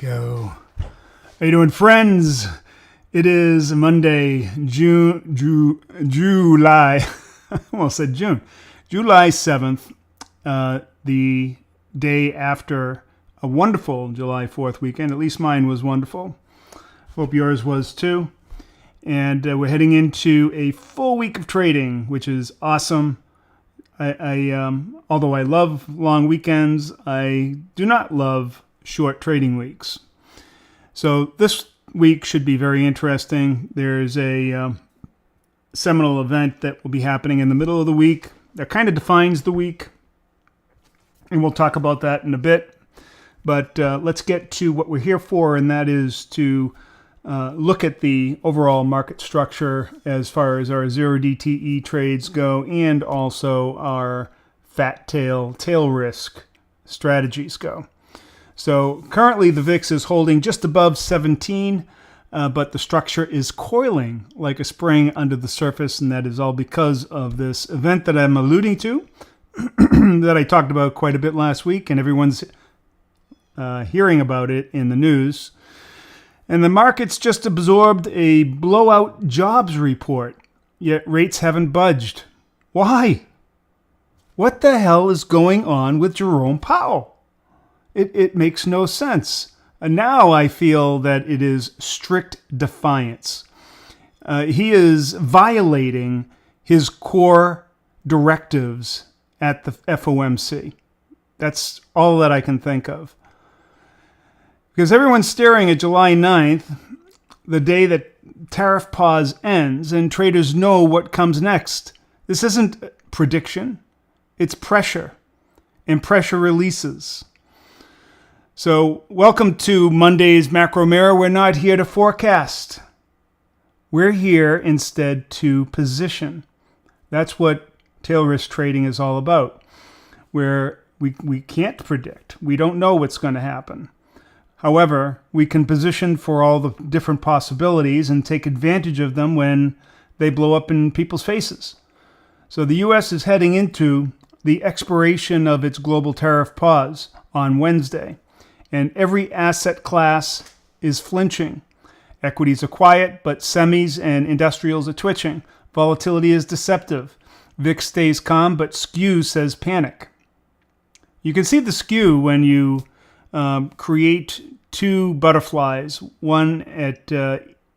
go. How you doing, friends? It is Monday, July. I almost said June. July 7th, the day after a wonderful July 4th weekend. At least mine was wonderful. Hope yours was too. And we're heading into a full week of trading, which is awesome. Although I love long weekends, I do not love short trading weeks. So this week should be very interesting. There's a seminal event that will be happening in the middle of the week that kind of defines the week. And we'll talk about that in a bit. But let's get to what we're here for, and that is to look at the overall market structure as far as our 0DTE trades go, and also our fat tail risk strategies go. So currently the VIX is holding just above 17, but the structure is coiling like a spring under the surface, and that is all because of this event that I'm alluding to, that I talked about quite a bit last week, and everyone's hearing about it in the news. And the markets just absorbed a blowout jobs report, yet rates haven't budged. Why? What the hell is going on with Jerome Powell? It makes no sense. And now I feel that it is strict defiance. He is violating his core directives at the FOMC. That's all that I can think of. Because everyone's staring at July 9th, the day that tariff pause ends, and traders know what comes next. This isn't prediction, it's pressure, and pressure releases. So welcome to Monday's Macro Mirror. We're not here to forecast. We're here instead to position. That's what tail risk trading is all about, where we can't predict. We don't know what's going to happen. However, we can position for all the different possibilities and take advantage of them when they blow up in people's faces. So the U.S. is heading into the expiration of its global tariff pause on Wednesday, and every asset class is flinching. Equities are quiet, but semis and industrials are twitching. Volatility is deceptive. VIX stays calm, but skew says panic. You can see the skew when you create two butterflies, one at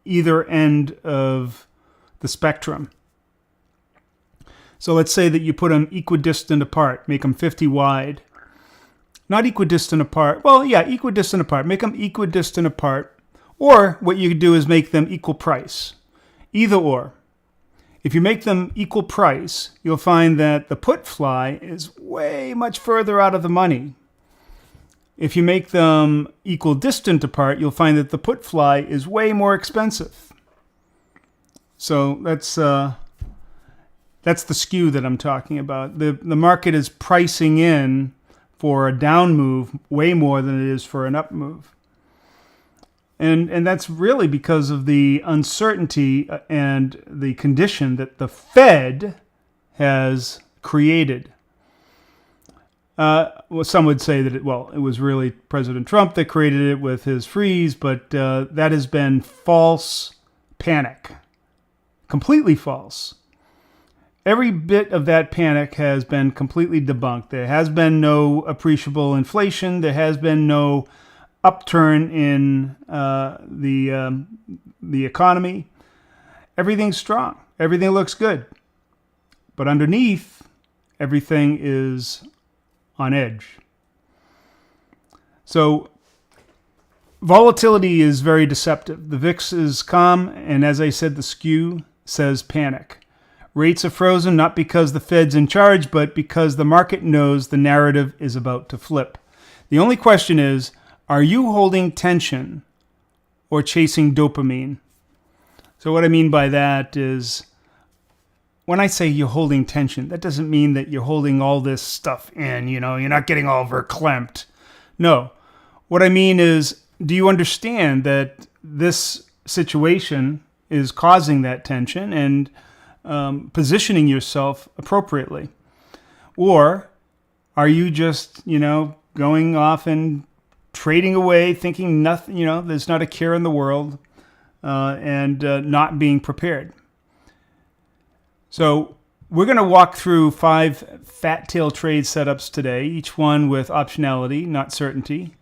either end of the spectrum. So let's say that you put them equidistant apart, make them 50 wide. Not equidistant apart. Well, yeah, equidistant apart. Make them equidistant apart. Or what you could do is make them equal price. Either or. If you make them equal price, you'll find that the put fly is way much further out of the money. If you make them equal distant apart, you'll find that the put fly is way more expensive. So that's the skew that I'm talking about. The market is pricing in for a down move way more than it is for an up move. And that's really because of the uncertainty and the condition that the Fed has created. Well, some would say that it was really President Trump that created it with his freeze, but that has been false panic. Completely false. Every bit of that panic has been completely debunked. There has been no appreciable inflation. There has been no upturn in the economy. Everything's strong. Everything looks good. But underneath, everything is on edge. So volatility is very deceptive. The VIX is calm, and as I said, the skew says panic. Rates are frozen not because the Fed's in charge, but because the market knows the narrative is about to flip. The only question is, are you holding tension or chasing dopamine? So what I mean by that is, when I say you're holding tension, that doesn't mean that you're holding all this stuff in, you're not getting all verklempt. No. What I mean is, do you understand that this situation is causing that tension and positioning yourself appropriately? Or are you just, going off and trading away, thinking nothing, there's not a care in the world, and not being prepared. So we're going to walk through 5 fat tail trade setups today, each one with optionality, not certainty.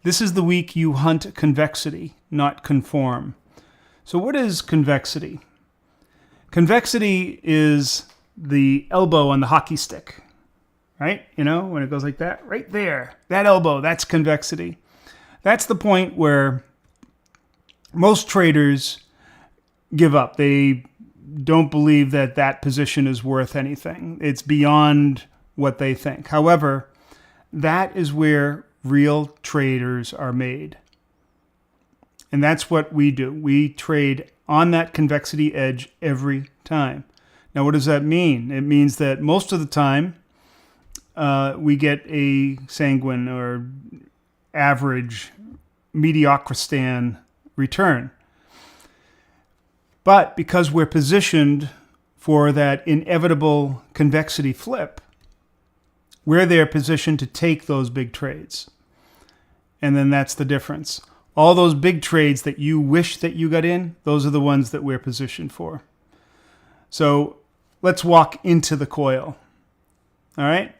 This is the week you hunt convexity, not conform. So what is convexity? Convexity is the elbow on the hockey stick, right? When it goes like that, right there, that elbow, that's convexity. That's the point where most traders give up. They don't believe that position is worth anything. It's beyond what they think. However, that is where real traders are made. And that's what we do. We trade on that convexity edge every time. Now, what does that mean? It means that most of the time, we get a sanguine or average mediocristan return. But because we're positioned for that inevitable convexity flip, we're there positioned to take those big trades. And then that's the difference. All those big trades that you wish that you got in, those are the ones that we're positioned for. So let's walk into the coil. All right?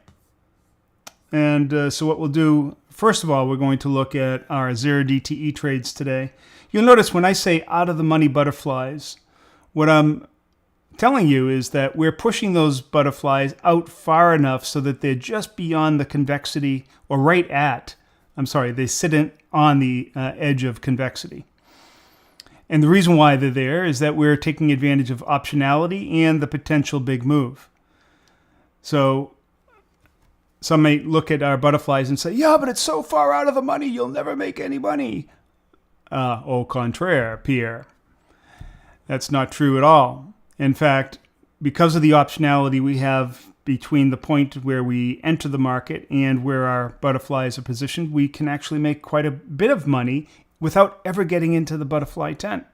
And so what we'll do, first of all, we're going to look at our 0 DTE trades today. You'll notice when I say out of the money butterflies, what I'm telling you is that we're pushing those butterflies out far enough so that they're just beyond the convexity, or they sit on the edge of convexity. And the reason why they're there is that we're taking advantage of optionality and the potential big move. So some may look at our butterflies and say, yeah, but it's so far out of the money, you'll never make any money. Au contraire, Pierre. That's not true at all. In fact, because of the optionality we have between the point where we enter the market and where our butterflies are positioned, we can actually make quite a bit of money without ever getting into the butterfly tent.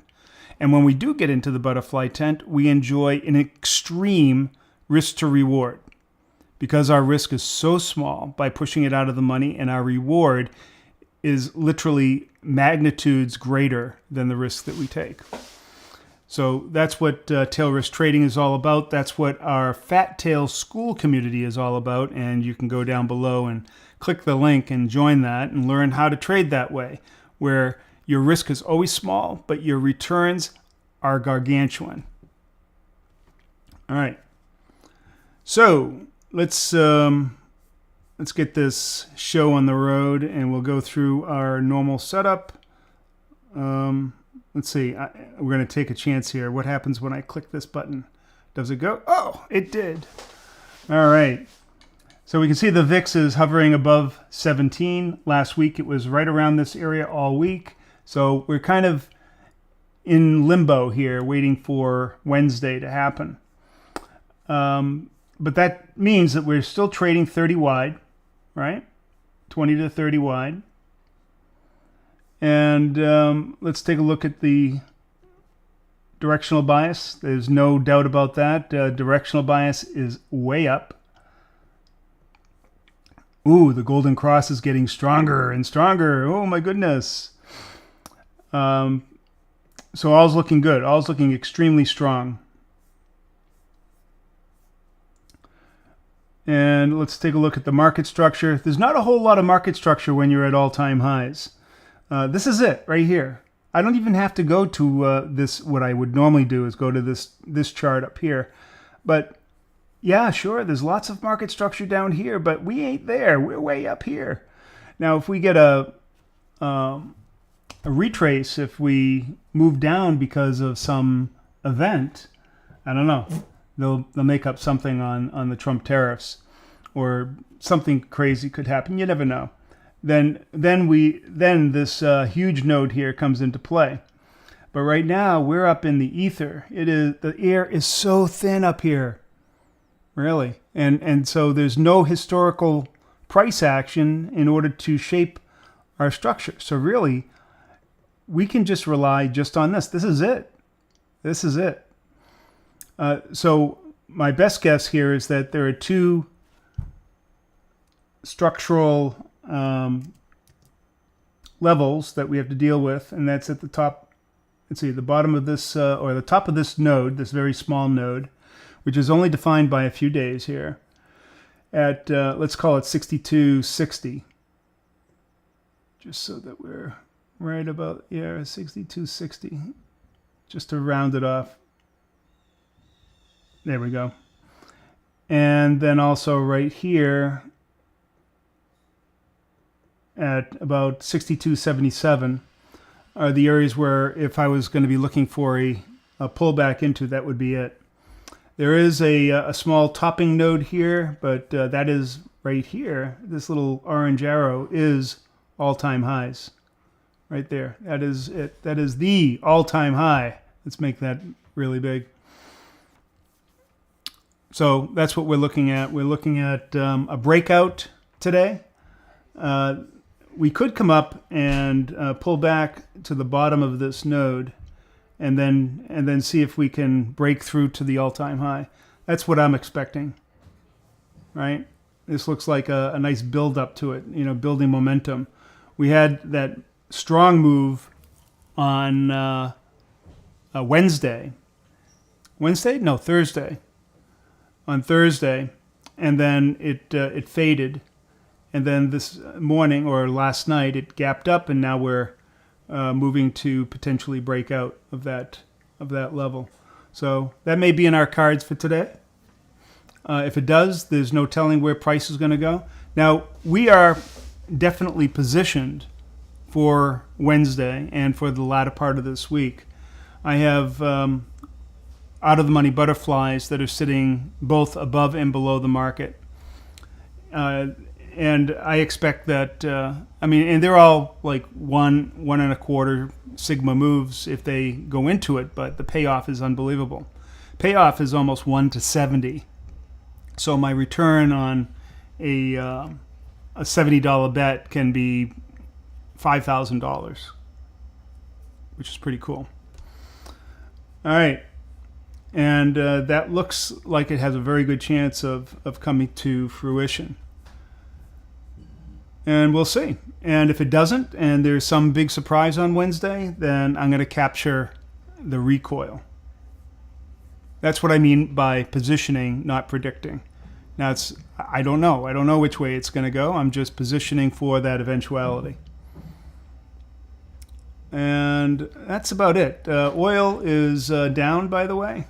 And when we do get into the butterfly tent, we enjoy an extreme risk to reward because our risk is so small by pushing it out of the money, and our reward is literally magnitudes greater than the risk that we take. So that's what tail risk trading is all about. That's what our Fat Tail School community is all about. And you can go down below and click the link and join that and learn how to trade that way, where your risk is always small, but your returns are gargantuan. All right. So let's get this show on the road, and we'll go through our normal setup. Let's see. We're going to take a chance here. What happens when I click this button? Does it go? Oh, it did. All right. So we can see the VIX is hovering above 17. Last week it was right around this area all week. So we're kind of in limbo here, waiting for Wednesday to happen. But that means that we're still trading 30 wide, right? 20 to 30 wide. And let's take a look at the directional bias. There's no doubt about that. Directional bias is way up. Ooh, the golden cross is getting stronger and stronger. Oh my goodness. So all's looking good. All's looking extremely strong. And let's take a look at the market structure. There's not a whole lot of market structure when you're at all-time highs. This is it right here. I don't even have to go to this. What I would normally do is go to this chart up here. But yeah, sure, there's lots of market structure down here, but we ain't there. We're way up here. Now, if we get a retrace, if we move down because of some event, I don't know, they'll make up something on the Trump tariffs, or something crazy could happen. You never know. Then this huge node here comes into play. But right now we're up in the ether. The air is so thin up here, really, and so there's no historical price action in order to shape our structure. So really, we can just rely just on this. This is it. This is it. So my best guess here is that there are two structural levels that we have to deal with, and that's at the top. Let's see, the bottom of this, or the top of this node, this very small node, which is only defined by a few days here, at, let's call it 6260. Just so that we're right about, 6260, just to round it off. There we go. And then also right here at about 6277 are the areas where if I was going to be looking for a pullback into, that would be it. There is a small topping node here, but that is right here. This little orange arrow is all-time highs. Right there. That is it. That is the all-time high. Let's make that really big. So that's what we're looking at. We're looking at a breakout today. We could come up and pull back to the bottom of this node, and then see if we can break through to the all-time high. That's what I'm expecting. Right? This looks like a nice build up to it. Building momentum. We had that strong move on Wednesday. Wednesday? No, Thursday. On Thursday, and then it faded, and then this morning or last night it gapped up, and now we're moving to potentially break out of that level. So that may be in our cards for today. If it does, there's no telling where price is going to go. Now we are definitely positioned for Wednesday and for the latter part of this week. I have out-of-the-money butterflies that are sitting both above and below the market. And I expect that, and they're all like 1.25 sigma moves if they go into it, but the payoff is unbelievable. Payoff is almost 1 to 70. So my return on a $70 bet can be $5,000, which is pretty cool. All right. And that looks like it has a very good chance of coming to fruition. And we'll see. And if it doesn't, and there's some big surprise on Wednesday, then I'm going to capture the recoil. That's what I mean by positioning, not predicting. Now, I don't know. I don't know which way it's going to go. I'm just positioning for that eventuality. And that's about it. Oil is down, by the way.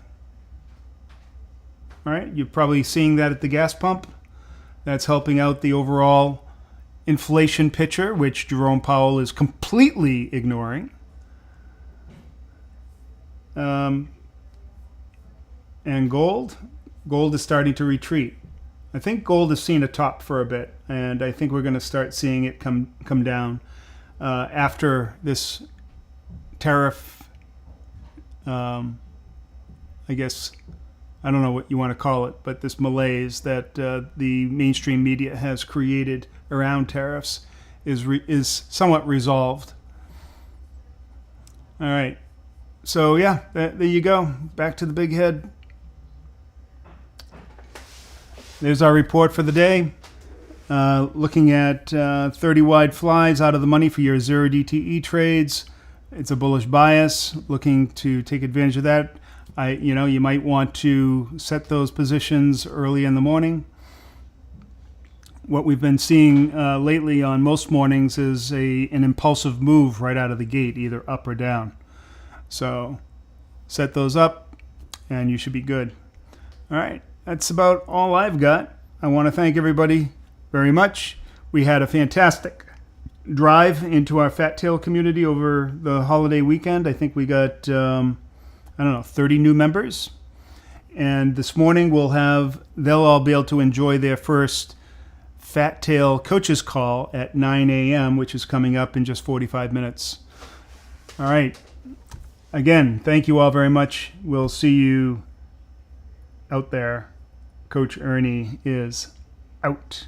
All right, you're probably seeing that at the gas pump. That's helping out the overall inflation picture, which Jerome Powell is completely ignoring. And gold is starting to retreat. I think gold has seen a top for a bit, and I think we're going to start seeing it come down after this tariff, I guess, I don't know what you want to call it, but this malaise that the mainstream media has created around tariffs is somewhat resolved. All right. So, yeah, there you go. Back to the big head. There's our report for the day. Looking at 30 wide flies out of the money for your 0 DTE trades. It's a bullish bias. Looking to take advantage of that. You might want to set those positions early in the morning. What we've been seeing lately on most mornings is an impulsive move right out of the gate, either up or down. So set those up, and you should be good. All right, that's about all I've got. I want to thank everybody very much. We had a fantastic drive into our Fat Tail community over the holiday weekend. I think we got 30 new members. And this morning they'll all be able to enjoy their first Fat Tail coaches call at 9 a.m., which is coming up in just 45 minutes. All right. Again, thank you all very much. We'll see you out there. Coach Ernie is out.